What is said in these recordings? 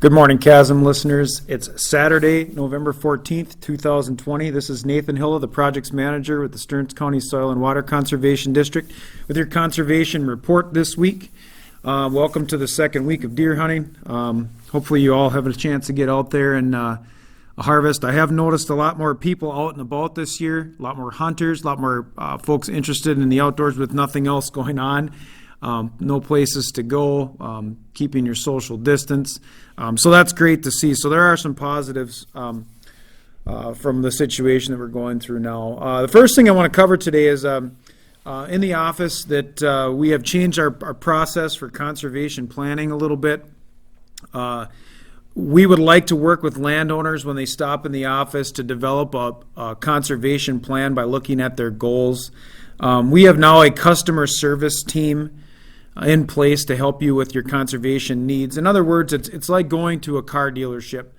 Good morning, Chasm listeners. It's Saturday, November 14th, 2020. This is Nathan Hylla, the Projects Manager with the Stearns County Soil and Water Conservation District, with your conservation report this week. Welcome to the second week of deer hunting. Hopefully you all have a chance to get out there and harvest. I have noticed a lot more people out and about this year, a lot more hunters, a lot more folks interested in the outdoors with nothing else going on. No places to go, keeping your social distance. So that's great to see. So there are some positives from the situation that we're going through now. The first thing I want to cover today is in the office that we have changed our process for conservation planning a little bit. We would like to work with landowners when they stop in the office to develop a conservation plan by looking at their goals. We have now a customer service team in place to help you with your conservation needs. In other words, it's like going to a car dealership.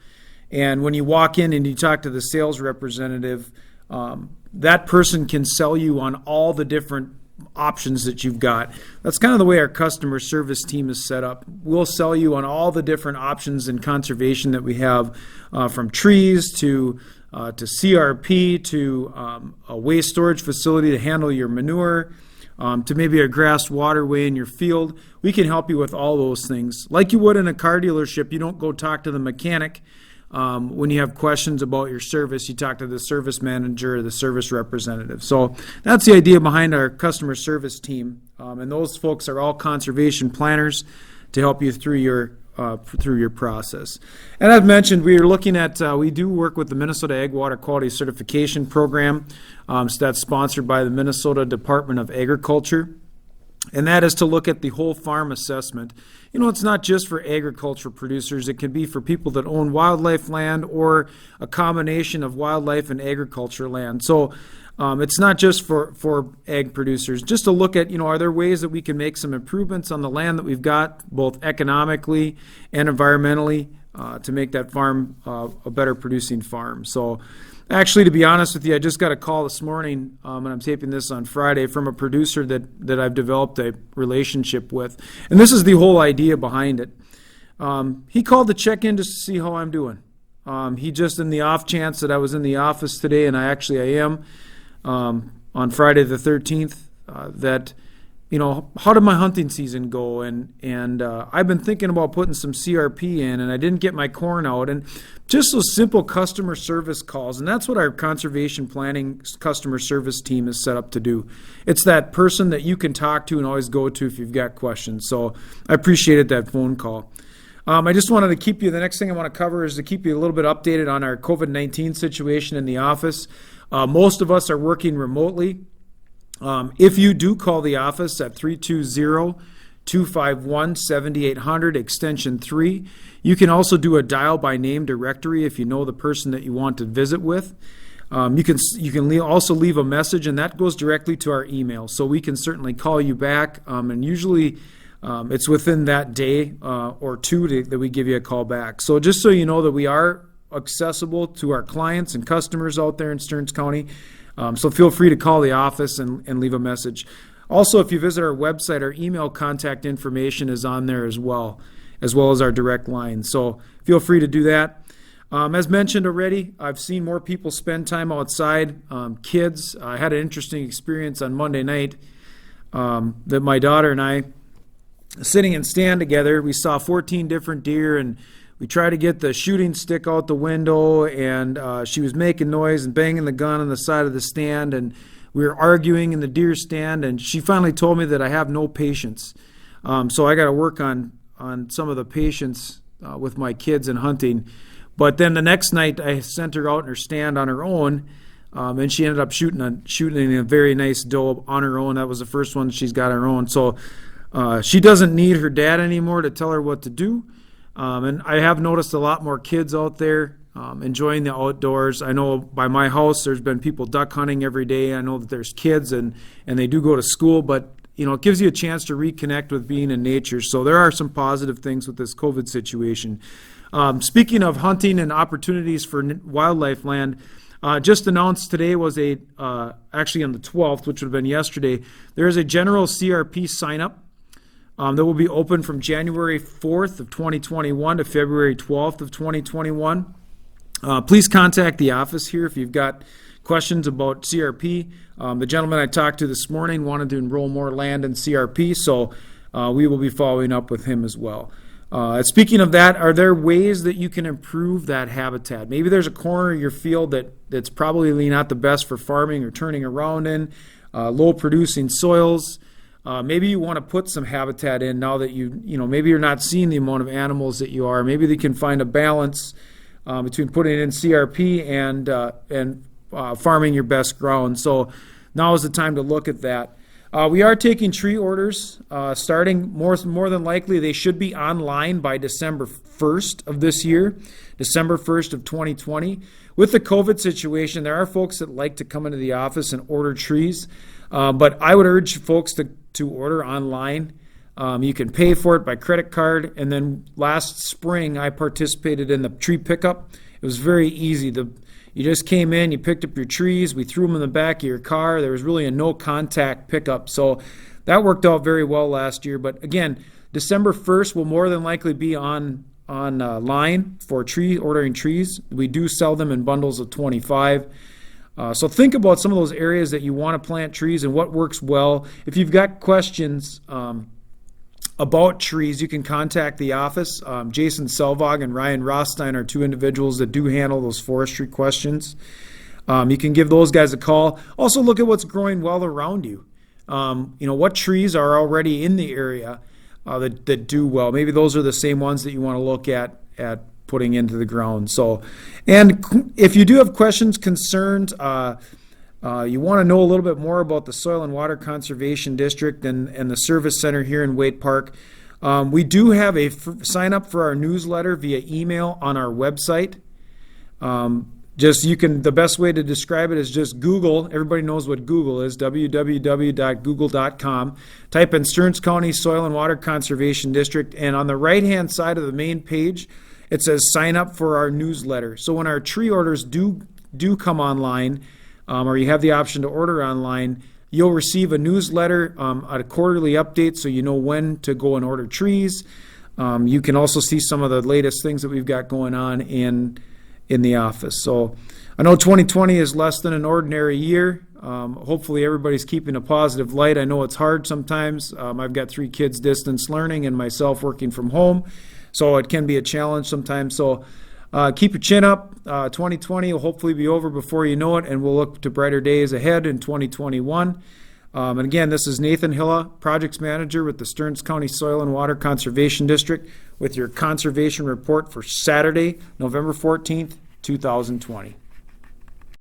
And when you walk in and you talk to the sales representative, that person can sell you on all the different options that you've got. That's kind of the way our customer service team is set up. We'll sell you on all the different options in conservation that we have, from trees to CRP to a waste storage facility to handle your manure, to maybe a grassed waterway in your field. We can help you with all those things. Like you would in a car dealership, you don't go talk to the mechanic when you have questions about your service. You talk to the service manager or the service representative. So that's the idea behind our customer service team. And those folks are all conservation planners to help you through your process. And I've mentioned we are looking at, we do work with the Minnesota Ag Water Quality Certification Program. So that's sponsored by the Minnesota Department of Agriculture. And that is to look at the whole farm assessment. You know, it's not just for agriculture producers. It can be for people that own wildlife land or a combination of wildlife and agriculture land. So it's not just for ag producers. Just to look at, are there ways that we can make some improvements on the land that we've got, both economically and environmentally, to make that farm a better producing farm. So actually, to be honest with you, I just got a call this morning, and I'm taping this on Friday, from a producer that I've developed a relationship with. And this is the whole idea behind it. He called to check in just to see how I'm doing. He just, in the off chance that I was in the office today, and I am, on Friday the 13th, that, how did my hunting season go? And I've been thinking about putting some CRP in, and I didn't get my corn out. And just those simple customer service calls, and that's what our conservation planning customer service team is set up to do. It's that person that you can talk to and always go to if you've got questions. So I appreciated that phone call. I just wanted to keep you, the next thing I want to cover is to keep you a little bit updated on our COVID-19 situation in the office. Most of us are working remotely. If you do call the office at 320-251-7800 extension 3, you can also do a dial by name directory if you know the person that you want to visit with. You can also leave a message, and that goes directly to our email. So we can certainly call you back, and usually it's within that day or two that we give you a call back. So just so you know that we are accessible to our clients and customers out there in Stearns County. So feel free to call the office and leave a message. Also, if you visit our website, our email contact information is on there as well as our direct line. So feel free to do that. As mentioned already, I've seen more people spend time outside. Kids, I had an interesting experience on Monday night that my daughter and I, sitting in stand together, we saw 14 different deer, and we tried to get the shooting stick out the window, and she was making noise and banging the gun on the side of the stand, and we were arguing in the deer stand, and she finally told me that I have no patience. So I got to work on some of the patience with my kids and hunting. But then the next night I sent her out in her stand on her own, and she ended up shooting a very nice doe on her own. That was the first one she's got on her own. So she doesn't need her dad anymore to tell her what to do. And I have noticed a lot more kids out there enjoying the outdoors. I know by my house there's been people duck hunting every day. I know that there's kids and they do go to school, but it gives you a chance to reconnect with being in nature. So there are some positive things with this COVID situation. Speaking of hunting and opportunities for wildlife land, just announced today was actually on the 12th, which would have been yesterday, there is a general CRP sign-up that will be open from January 4th of 2021 to February 12th of 2021. Please contact the office here if you've got questions about CRP. The gentleman I talked to this morning wanted to enroll more land in CRP, so we will be following up with him as well. Speaking of that, are there ways that you can improve that habitat? Maybe there's a corner of your field that's probably not the best for farming or turning around in, low producing soils. Maybe you want to put some habitat in now that maybe you're not seeing the amount of animals that you are. Maybe they can find a balance between putting it in CRP and farming your best ground. So now is the time to look at that. We are taking tree orders starting more than likely. They should be online by December 1st of this year, December 1st of 2020. With the COVID situation, there are folks that like to come into the office and order trees, but I would urge folks to order online. You can pay for it by credit card, and then last spring I participated in the tree pickup. It was very easy. You just came in, you picked up your trees, we threw them in the back of your car. There was really a no-contact pickup, so that worked out very well last year. But again, December 1st will more than likely be on line for ordering trees. We do sell them in bundles of 25. So think about some of those areas that you want to plant trees and what works well. If you've got questions about trees, you can contact the office. Jason Selvog and Ryan Rothstein are two individuals that do handle those forestry questions. You can give those guys a call. Also look at what's growing well around you. What trees are already in the area that do well. Maybe those are the same ones that you want to look at putting into the ground. So, and if you do have questions, concerns, you want to know a little bit more about the Soil and Water Conservation District and the Service Center here in Waite Park. We do have a sign up for our newsletter via email on our website. The best way to describe it is just Google. Everybody knows what Google is, www.google.com. Type in Stearns County Soil and Water Conservation District, and on the right-hand side of the main page, it says sign up for our newsletter. So when our tree orders do come online, or you have the option to order online, you'll receive a newsletter, a quarterly update, so you know when to go and order trees. You can also see some of the latest things that we've got going on in the office. So I know 2020 is less than an ordinary year. Hopefully everybody's keeping a positive light. I know it's hard sometimes. I've got 3 kids distance learning and myself working from home, so it can be a challenge sometimes. So keep your chin up. 2020 will hopefully be over before you know it, and we'll look to brighter days ahead in 2021. And again, this is Nathan Hylla, Projects Manager with the Stearns County Soil and Water Conservation District, with your conservation report for Saturday, November 14th, 2020.